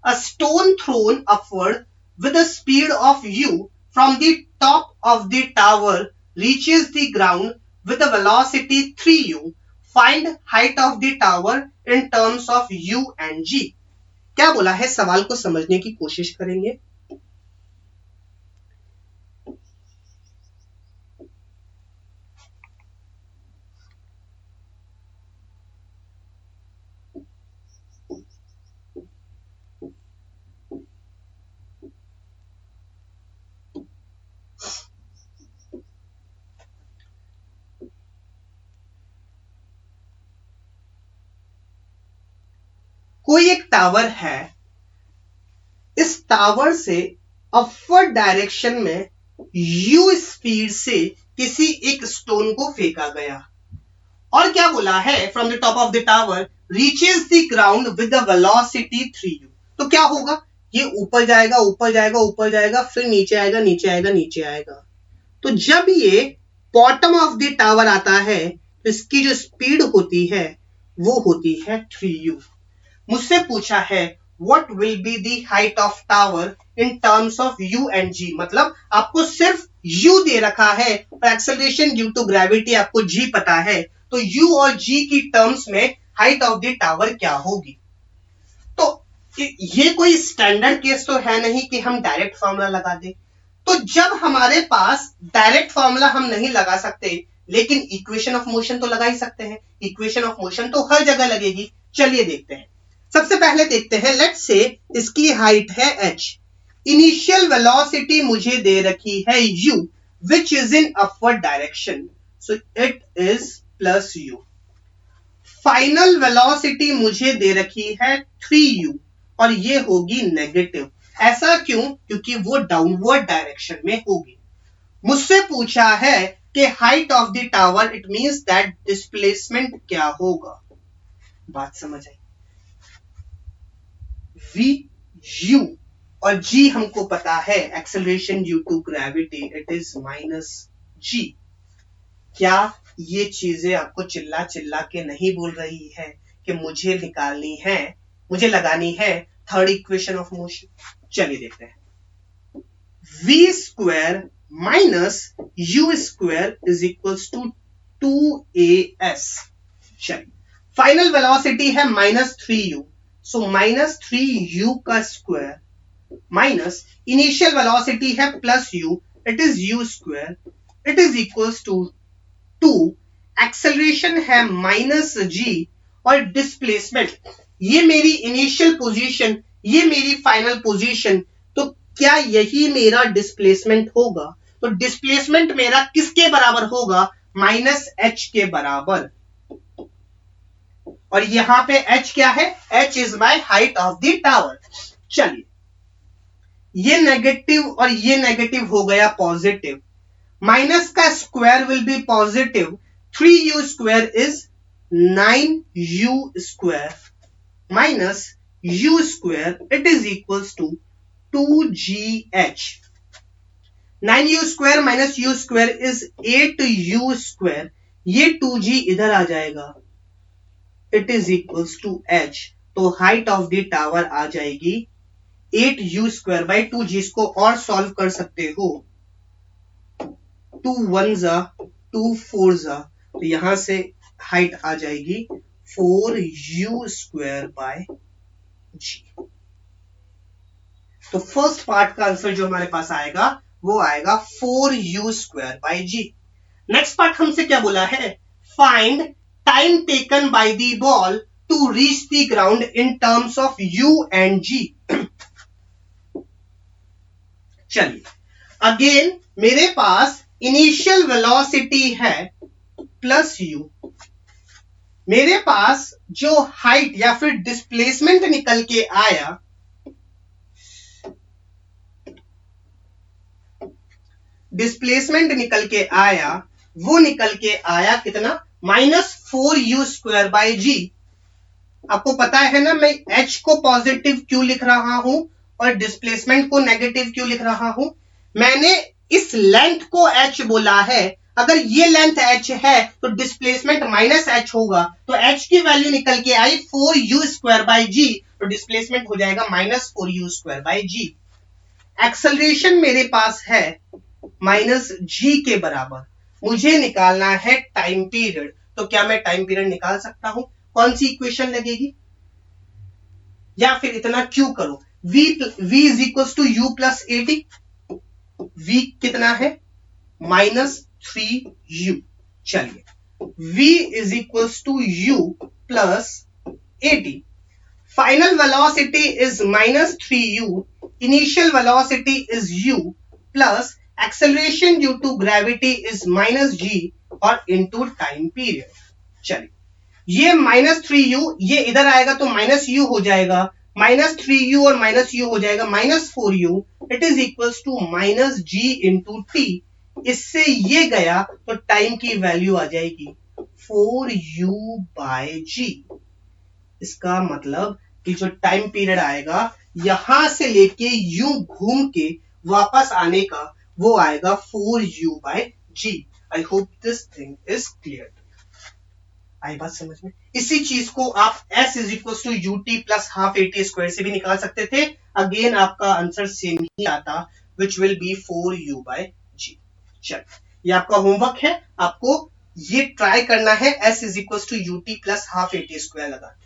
a stone thrown upward with a speed of u from the top of the tower reaches the ground with a velocity 3u. Find height of the tower in terms of u and g. क्या बोला है, सवाल को समझने की कोशिश करेंगे। कोई एक टावर है, इस टावर से अपवर्ड डायरेक्शन में u स्पीड से किसी एक स्टोन को फेंका गया और क्या बोला है, from the top of the tower reaches the ground with the velocity 3u। तो क्या होगा, ये ऊपर जाएगा ऊपर जाएगा ऊपर जाएगा, फिर नीचे आएगा नीचे आएगा नीचे आएगा। तो जब ये बॉटम ऑफ द टावर आता है तो इसकी जो स्पीड होती है वो होती है 3u। मुझसे पूछा है what will be the height of tower in terms of u and g, मतलब आपको सिर्फ u दे रखा है और एक्सेलरेशन ड्यू टू ग्रेविटी आपको g पता है, तो u और g की टर्म्स में हाइट ऑफ द टावर क्या होगी। तो ये कोई स्टैंडर्ड केस तो है नहीं कि हम डायरेक्ट फॉर्मूला लगा दें। तो जब हमारे पास डायरेक्ट फॉर्मूला हम नहीं लगा सकते, लेकिन इक्वेशन ऑफ मोशन तो लगा ही सकते हैं। इक्वेशन ऑफ मोशन तो हर जगह लगेगी। चलिए देखते हैं। सबसे पहले देखते हैं, लेट्स से इसकी हाइट है h, इनिशियल वेलोसिटी मुझे दे रखी है u which is in upward direction, so it is plus u। Final velocity मुझे दे रखी है 3u और ये होगी नेगेटिव। ऐसा क्यों, क्योंकि वो डाउनवर्ड डायरेक्शन में होगी। मुझसे पूछा है कि height of the tower, it means that displacement क्या होगा। बात समझ आई। v u और g हमको पता है, acceleration due to gravity, it is minus g। क्या ये चीजें आपको चिल्ला चिल्ला के नहीं बोल रही है कि मुझे निकालनी है, मुझे लगानी है थर्ड इक्वेशन ऑफ मोशन। चलिए देखते हैं। v square minus u square is equals to 2as। चलिए, फाइनल वेलोसिटी है minus 3u, so minus 3u का स्क्वायर माइनस इनिशियल वेलोसिटी है plus u, it is u square, it is equals to 2। Acceleration है minus g और displacement, ये मेरी initial position, ये मेरी फाइनल पोजीशन, तो क्या यही मेरा डिस्प्लेसमेंट होगा। तो डिस्प्लेसमेंट मेरा किसके बराबर होगा, माइनस h के बराबर। और यहां पे h क्या है, h is my height of the tower. चलिए, ये नेगेटिव और ये नेगेटिव हो गया पॉजिटिव, माइनस का square will be positive, 3u square is 9u square minus u square, it is equals to 2gh। 9u square minus u square is 8u square, ये 2g इधर आ जाएगा, it is equals to h। तो height of the tower आ जाएगी 8u square by 2g। इसको और solve कर सकते हो, 2 1 2 4, तो यहां से हाइट आ जाएगी 4u स्क्वायर बाय g। तो फर्स्ट पार्ट का आंसर जो हमारे पास आएगा वो आएगा 4u square by g। Next part हमसे क्या बोला है, find time taken by the ball to reach the ground in terms of u and g। चलिए, अगेन मेरे पास इनिशियल वेलोसिटी है प्लस u, मेरे पास जो हाइट या फिर डिस्प्लेसमेंट निकल के आया, डिस्प्लेसमेंट निकल के आया, वो निकल के आया कितना, minus 4u square by g। आपको पता है ना, मैं h को पॉजिटिव क्यों लिख रहा हूं और डिस्प्लेसमेंट को नेगेटिव क्यों लिख रहा हूं। मैंने इस लेंथ को h बोला है, अगर ये लेंथ h है तो डिस्प्लेसमेंट माइनस h होगा, तो h की वैल्यू निकल के आई 4u स्क्वायर बाय g। तो डिस्प्लेसमेंट हो जाएगा -4u²/g। एक्सेलरेशन मेरे पास है -g के बराबर। मुझे निकालना है टाइम पीरियड, तो क्या मैं टाइम पीरियड निकाल सकता हूं? कौन सी इक्वेशन लगेगी? या फिर इतना क्यों करो, v is equal to u plus a t. v कितना है? -3u। चलिए v is equal to u plus a t. Final velocity is -3u, initial velocity is u plus acceleration due to gravity is -g और into time period. चलिए ये -3u, ये इधर आएगा तो -u हो जाएगा, -3u और -u हो जाएगा -4u। It is equal to -g into t. इससे ये गया तो टाइम की वैल्यू आ जाएगी 4u/g। इसका मतलब कि जो टाइम पीरियड आएगा यहां से लेके यूं घूम के वापस आने का, वो आएगा 4u/g। I hope this thing is clear. आई बात समझ में? इसी चीज को आप s is equal to ut plus half a t square से भी निकाल सकते थे। अगेन आपका आंसर सेम ही आता, विच विल बी 4u/g। चल, ये आपका होमवर्क है, आपको ये ट्राई करना है s is equal to ut plus half a t square लगा।